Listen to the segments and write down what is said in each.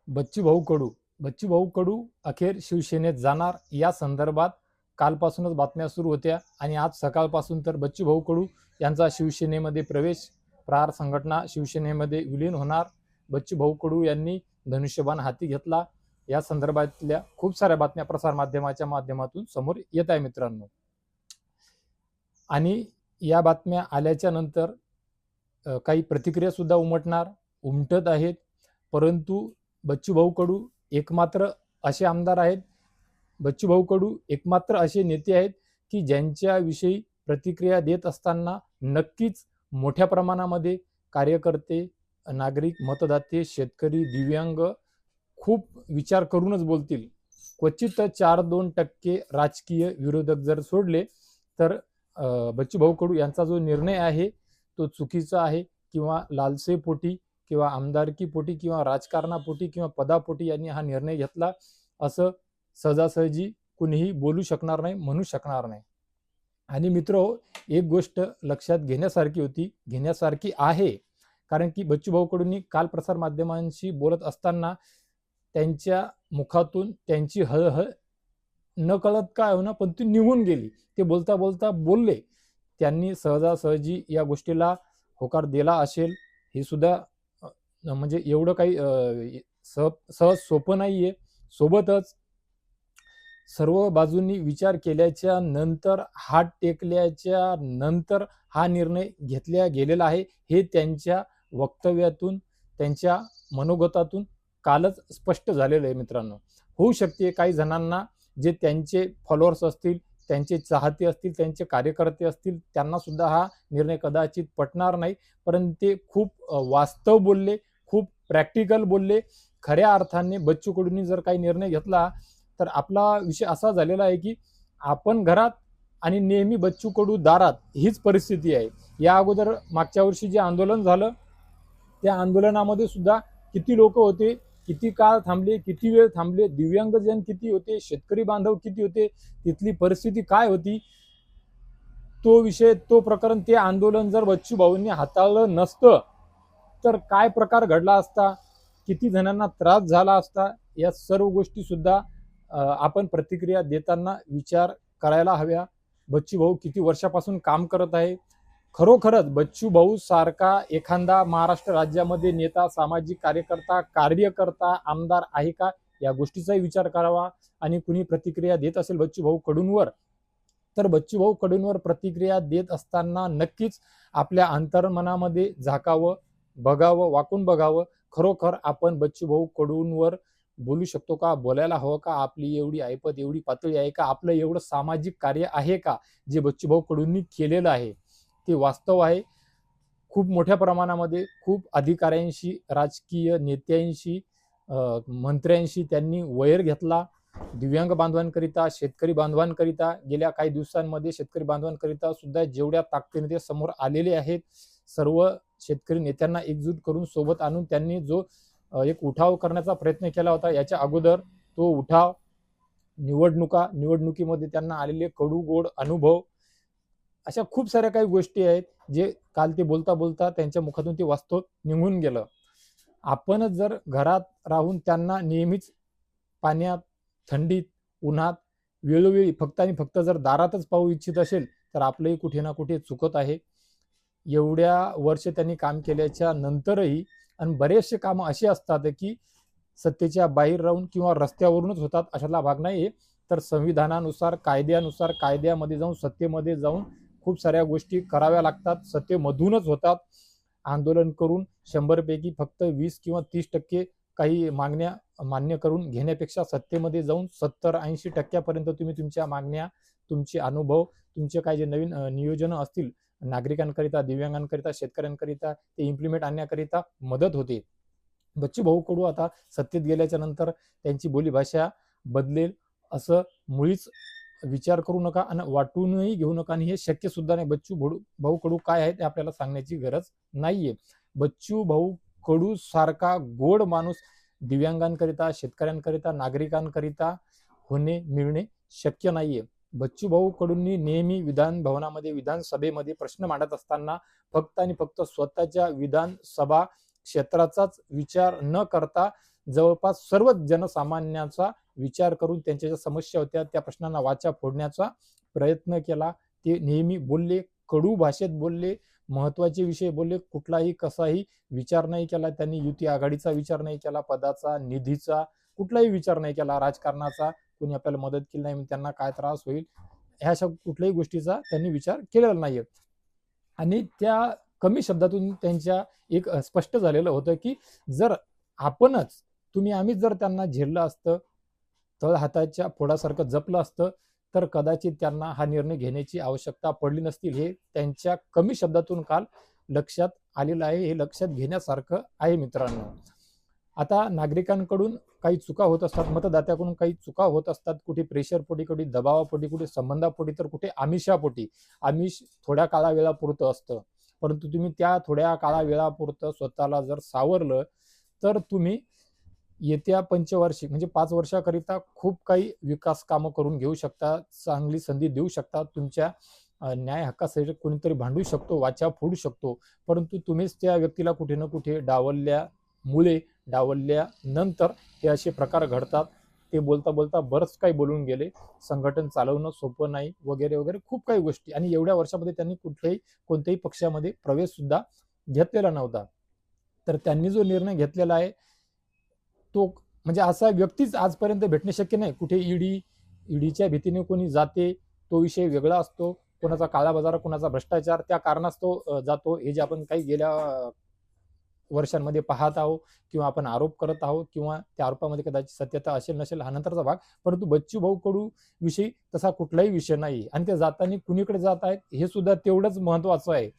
बच्चू भाऊ कडू अखेर शिवसेनेत जाणार या संदर्भात कालपासूनच बातम्या सुरू होत्या आणि आज सकाळपासून तर बच्चू भाऊ कडू यांचा शिवसेनेमध्ये प्रवेश, प्रहार संघटना शिवसेनेमध्ये विलीन होणार. बच्चू भाऊ कडू यांनी धनुष्यबाण हाती घेतला. या संदर्भातल्या खूप साऱ्या बातम्या प्रसार माध्यमाच्या माध्यमातून समोर येत आहे मित्रांनो. आणि या बातम्या आल्याच्या नंतर काही प्रतिक्रिया सुद्धा उमटत आहेत. परंतु बच्चूभाऊ कडू एकमात्र असे आमदार आहेत, बच्चूभाऊ कडू एकमात्र असे नेते आहेत की ज्यांच्याविषयी प्रतिक्रिया देत असताना नक्कीच मोठ्या प्रमाणामध्ये कार्यकर्ते, नागरिक, मतदाते, शेतकरी, दिव्यांग खूप विचार करूनच बोलतील. क्वचित 4-2% राजकीय विरोधक जर सोडले तर बच्चूभाऊ कडू यांचा जो निर्णय आहे तो चुकीचा आहे, किंवा लालसेपोटी किंवा आमदारकीपोटी किंवा राजकारणापोटी किंवा पदापोटी यांनी हा निर्णय घेतला असं सहजासहजी कुणीही बोलू शकणार नाही, म्हणू शकणार नाही. आणि मित्रो, एक गोष्ट लक्षात घेण्यासारखी आहे, कारण की बच्चूभाऊ कडूंनी काल प्रसार माध्यमांशी बोलत असताना त्यांच्या मुखातून त्यांची हळहळ न कळत काय होणार पण ती निघून गेली. ते बोलता बोलता बोलले. त्यांनी सहजासहजी या गोष्टीला होकार दिला असेल, हे सुद्धा म्हणजे एवढं काही सहज सोपं नाहीये. सोबतच सर्व बाजूंनी विचार केल्याच्या नंतर, हात टेकल्याच्या नंतर हा निर्णय घेतला गेलेला आहे, हे त्यांच्या वक्तव्यातून, त्यांच्या मनोगतातून कालच स्पष्ट झालेलं आहे मित्रांनो. होऊ शकते काही जणांना, जे त्यांचे फॉलोअर्स असतील, त्यांचे चाहते असतील, त्यांचे कार्यकर्ते असतील, त्यांना सुद्धा हा निर्णय कदाचित पटणार नाही. परंतु ते खूप वास्तव बोलले, खूप प्रॅक्टिकल बोलले. खऱ्या अर्थाने बच्चू कडूंनी जर काही निर्णय घेतला तर आपला विषय असा झालेला आहे की आपण घरात आणि नेहमी बच्चू कडू दारात, हीच परिस्थिती आहे. या अगोदर मागच्या वर्षी जे आंदोलन झालं, त्या आंदोलनामध्ये सुद्धा किती लोक होते, किती काळ थांबले, किती वेळ थांबले, दिव्यांगजन किती होते, शेतकरी बांधव किती होते, तिथली परिस्थिती काय होती, तो विषय, तो प्रकरण, ते आंदोलन जर बच्चू भाऊंनी हाताळलं नसतं तर काय प्रकार घडला असता, किती जणांना त्रास झाला असता, या सर्व गोष्टी सुद्धा आपण प्रतिक्रिया देताना विचार करायला हव्या. बच्चू भाऊ किती वर्षापासून काम करत आहे. खरोखरच बच्चू भाऊ सारखा एखादा महाराष्ट्र राज्यामध्ये नेता, सामाजिक कार्यकर्ता, आमदार आहे का, या गोष्टीचाही विचार करावा. आणि कुणी प्रतिक्रिया देत असेल बच्चू भाऊ कडूंवर, तर बच्चू भाऊ कडूंवर प्रतिक्रिया देत असताना नक्कीच आपल्या अंतर्मनामध्ये झाकावं, बघावं, वाकून बघावं. खरोखर आपण बच्चू भाऊ कडूंवर बोलू शकतो का, बोलायला हवं का, आपली एवढी ऐपत, एवढी पातळी आहे का, आपलं एवढं सामाजिक कार्य आहे का, जे बच्चू भाऊ कडूंनी केलेलं आहे ते वास्तव आहे. खूप मोठ्या प्रमाणामध्ये खूप अधिकाऱ्यांशी, राजकीय नेत्यांशी, मंत्र्यांशी त्यांनी वैर घेतला. दिव्यांग बांधवांकरिता, शेतकरी बांधवांकरिता गेल्या काही दिवसांमध्ये शेतकरी बांधवांकरिता सुद्धा जेवढ्या ताकदीने ते समोर आलेले आहेत, सर्व शेतकरी नेत्यांना एकजूट करून सोबत आणून त्यांनी जो एक उठाव करण्याचा प्रयत्न केला होता, याच्या अगोदर तो उठाव, निवडणुकीमध्ये त्यांना आलेले कडू गोड अनुभव, अशा खूप साऱ्या काही गोष्टी आहेत जे काल ते बोलता बोलता त्यांच्या मुखातून ते वास्तव निघून गेलं. आपणच जर घरात राहून त्यांना नेहमीच पाण्यात, थंडीत, उन्हात, वेळोवेळी फक्त आणि फक्त जर दारातच पाहू इच्छित असेल तर आपलंही कुठे ना कुठे चुकत आहे. एवढ्या वर्ष त्यांनी काम केल्याच्या नंतरही, आणि बरेचसे कामं असे असतात की सत्तेच्या बाहेर राहून किंवा रस्त्यावरूनच होतात, अशाला भाग नाही. तर संविधानानुसार, कायद्यानुसार, कायद्यामध्ये जाऊन, सत्तेमध्ये जाऊन खूप साऱ्या गोष्टी कराव्या लागतात. सत्तेमधूनच होतात. आंदोलन करून 100 पैकी फक्त 20 किंवा 30% काही मागण्या मान्य करून घेण्यापेक्षा सत्तेमध्ये जाऊन 70-80% तुम्ही तुमच्या मागण्या, तुमचे अनुभव, तुमचे काही जे नवीन नियोजन असतील नागरिकांकरिता, दिव्यांगांकरिता, शेतकऱ्यांकरिता, ते इम्प्लिमेंट आणण्याकरिता मदत होते. बच्चू भाऊ कडू आता सत्तेत गेल्याच्या नंतर त्यांची बोलीभाषा बदलेल असं मुळीच विचार करू नका आणि वाटूनही घेऊ नका. आणि हे शक्य सुद्धा नाही. बच्चू भाऊ कडू काय आहे ते आपल्याला सांगण्याची गरज नाहीये. बच्चू भाऊ कडू सारखा गोड माणूस दिव्यांगांकरिता, शेतकऱ्यांकरिता, नागरिकांकरिता मिळणे शक्य नाहीये. बच्चू भाऊ कडूंनी नेहमी विधान भवनामध्ये, विधानसभेमध्ये प्रश्न मांडत असताना फक्त आणि फक्त स्वतःच्या विधानसभा क्षेत्राचाच विचार न करता जवळपास सर्वच जनसामान्यांचा विचार करून त्यांच्या ज्या समस्या होत्या त्या प्रश्नांना वाचा फोडण्याचा प्रयत्न केला. ते नेहमी बोलले, कडू भाषेत बोलले, महत्वाचे विषय बोलले, कुठलाही कसाही विचार नाही केला त्यांनी. युती आघाडीचा विचार नाही केला, पदाचा, निधीचा कुठलाही विचार नाही केला, राजकारणाचा कोणी आपल्याला मदत केली नाही त्यांना काय त्रास होईल ह्या अशा कुठल्याही गोष्टीचा त्यांनी विचार केलेला नाहीये. आणि त्या कमी शब्दातून त्यांच्या एक स्पष्ट झालेलं होतं की जर आम्हीच जर त्यांना झेललं असतं, तळ हाताच्या फोडासारखं जपलं असतं, तर कदाचित त्यांना हा निर्णय घेण्याची आवश्यकता पडली नसतील. हे त्यांच्या कमी शब्दातून काल लक्षात आलेलं आहे. हे लक्षात घेण्यासारखं आहे मित्रांनो. आता नागरिकांकडून काही चुका होत असतात, मतदात्याकडून काही चुका होत असतात, कुठे प्रेशरपोटी, कुठे दबावापोटी, कुठे संबंधापोटी, तर कुठे आमिषापोटी. आमिष थोड्या काळावेळापुरतं असतं, परंतु तुम्ही त्या थोड्या काळावेळापुरतं स्वतःला जर सावरलं तर तुम्ही येत्या पंचवार्षिक म्हणजे 5 वर्षाकरिता खूप काही विकास कामं करून घेऊ शकता, चांगली संधी देऊ शकता. तुमच्या न्याय हक्कासाठी कोणीतरी भांडू शकतो, वाचा फोडू शकतो, परंतु तुम्हीच त्या व्यक्तीला कुठे ना कुठे डावलल्यामुळे, डावलल्यानंतर हे असे प्रकार घडतात. ते बोलता बोलता बरंच काही बोलून गेले, संघटन चालवणं सोपं नाही वगैरे वगैरे खूप काही गोष्टी. आणि एवढ्या वर्षामध्ये त्यांनी कोणत्याही पक्षामध्ये प्रवेश सुद्धा घेतलेला नव्हता. तर त्यांनी जो निर्णय घेतलेला आहे तो म्हणजे असा व्यक्तीच आजपर्यंत भेटणे शक्य नाही. कुठे ईडीच्या भीतीने कोणी जाते तो विषय वेगळा असतो, कोणाचा काळा बाजार, कोणाचा भ्रष्टाचार त्या कारणास्तव जातो, हे जे आपण काही गेल्या वर्षांमध्ये पाहत आहोत किंवा आपण आरोप करत आहोत किंवा त्या आरोपामध्ये कदाचित सत्यता असेल नसेल हा नंतरचा भाग. परंतु बच्चूभाऊ कडू विषयी तसा कुठलाही विषय नाही. आणि ते जाताना कुणीकडे जात आहेत हे सुद्धा तेवढंच महत्वाचं आहे.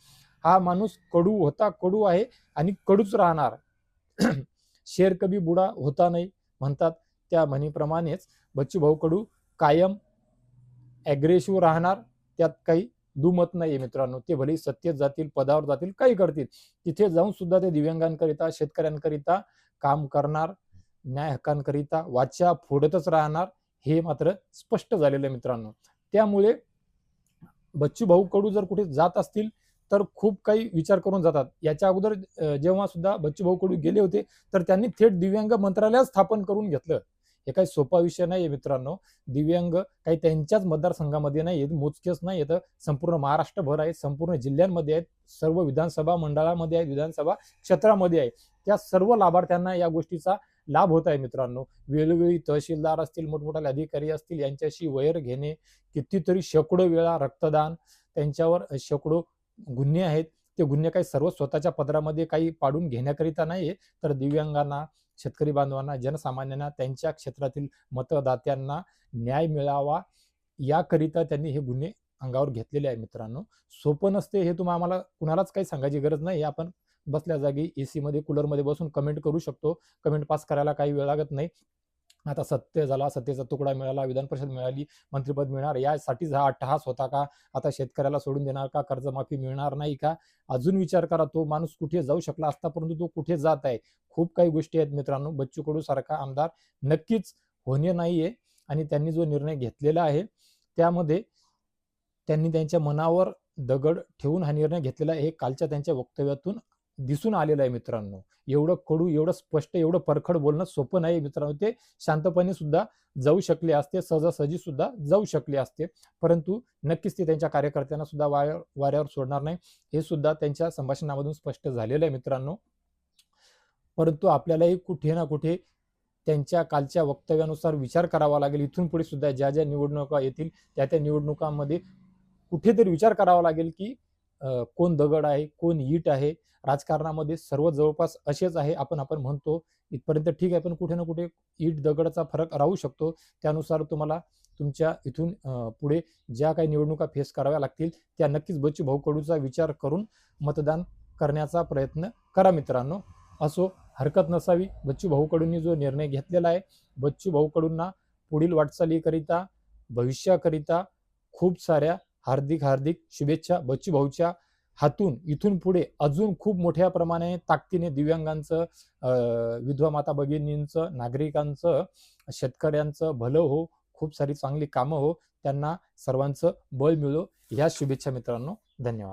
हा माणूस कडू होता, कडू आहे आणि कडूच राहणार. शेर कभी बुडा होता नाही म्हणतात त्या म्हणीप्रमाणेच बच्चूभाऊ कडू कायम ॲग्रेसिव्ह राहणार, त्यात काही दुमत नाहीये मित्रांनो. ते भले सत्तेत जातील, पदावर जातील, काही करतील, तिथे जाऊन सुद्धा ते दिव्यांगांकरिता, शेतकऱ्यांकरिता काम करणार, न्याय हक्कांकरिता वाचा फोडतच राहणार, हे मात्र स्पष्ट झालेलं आहे मित्रांनो. त्यामुळे बच्चूभाऊ कडू जर कुठे जात असतील तर खूप काही विचार करून जातात. याच्या अगोदर जेव्हा सुद्धा बच्चूभाऊ कडू गेले होते तर त्यांनी थेट दिव्यांग मंत्रालय स्थापन करून घेतलं. हे काही सोपा विषय नाही मित्रांनो. दिव्यांग काही त्यांच्याच मतदारसंघामध्ये नाही आहेत, मोजकेच नाही आहेत, संपूर्ण महाराष्ट्रभर आहेत, संपूर्ण जिल्ह्यांमध्ये आहेत, सर्व विधानसभा मंडळामध्ये आहेत, विधानसभा क्षेत्रामध्ये आहे. त्या सर्व लाभार्थ्यांना या गोष्टीचा लाभ होत आहे मित्रांनो. वेळोवेळी तहसीलदार असतील, मोठमोठे अधिकारी असतील, यांच्याशी वैर घेणे, कितीतरी शेकडो वेळा रक्तदान, त्यांच्यावर शेकडो गुन्हे आहेत. ते गुन्हे काही सर्व स्वतःच्या पदरामध्ये काही पाडून घेण्याकरिता नाही, तर दिव्यांगांना, शेतकरी बांधवांना, जनसामान्यांना, त्यांच्या क्षेत्रातील मतदात्यांना न्याय मिळावा याकरिता त्यांनी हे गुन्हे अंगावर घेतलेले आहे मित्रांनो. सोपं नसते हे आम्हाला कुणालाच काही सांगायची गरज नाही. आपण बसल्या जागी एसी मध्ये, कूलर मध्ये बसून कमेंट करू शकतो. कमेंट पास करायला काही वेळ लागत नाही. आता सत्य झाला, सत्तेचा तुकडा मिळाला, विधान परिषद मिळाली, मंत्रिपद मिळणार, यासाठीच हा अट्टहास होता का? आता शेतकऱ्याला सोडून देणार का? कर्जमाफी मिळणार नाही का? अजून विचार करा, तो माणूस कुठे जाऊ शकला असता, परंतु तो कुठे जात आहे. खूप काही गोष्टी आहेत मित्रांनो. बच्चू कडू सारखा आमदार नक्कीच होणे नाहीये. आणि त्यांनी जो निर्णय घेतलेला आहे त्यामध्ये त्यांनी त्यांच्या मनावर दगड ठेवून हा निर्णय घेतलेला आहे, हे कालच्या त्यांच्या वक्तव्यातून दिसून आलेलं आहे मित्रांनो. एवढं कडू, एवढं स्पष्ट, एवढं परखड बोलणं सोपं नाही मित्रांनो. ते शांतपणे सुद्धा जाऊ शकले असते, सहजासहजी सुद्धा जाऊ शकले असते, परंतु नक्कीच ते त्यांच्या कार्यकर्त्यांना सुद्धा वाऱ्यावर सोडणार नाही, हे सुद्धा त्यांच्या संभाषणामधून स्पष्ट झालेलं आहे मित्रांनो. परंतु आपल्यालाही कुठे ना कुठे त्यांच्या कालच्या वक्तव्यानुसार विचार करावा लागेल. इथून पुढे सुद्धा ज्या ज्या निवडणुका येतील त्या निवडणुकांमध्ये कुठेतरी विचार करावा लागेल की कोण दगड आहे, कोण ईट आहे. राजकारणामध्ये सर्व जवळपास असेच आहे. आपण म्हणतो इथपर्यंत ठीक आहे, पण कुठे ना कुठे ईट दगडाचा फरक राहू शकतो. त्यानुसार तुम्हाला तुमच्या इथून पुढे ज्या काही निवडणुका फेस कराव्या लागतील त्या नक्कीच बच्चूभाऊ कडूचा विचार करून मतदान करण्याचा प्रयत्न करा मित्रांनो. असो, हरकत नसावी. बच्चूभाऊ कडूंनी जो निर्णय घेतलेला आहे, बच्चूभाऊ कडूंना पुढील वाटचालीकरिता, भविष्याकरिता खूप साऱ्या हार्दिक शुभेच्छा. बच्चूभाऊच्या हातून इथून पुढे अजून खूप मोठ्या प्रमाणे ताकदीने दिव्यांगांचं, विधवा माता भगिनींचं, नागरिकांचं, शेतकऱ्यांचं भलं हो, खूप सारी चांगली कामं हो, त्यांना सर्वांचं बळ मिळो, ह्या शुभेच्छा मित्रांनो. धन्यवाद.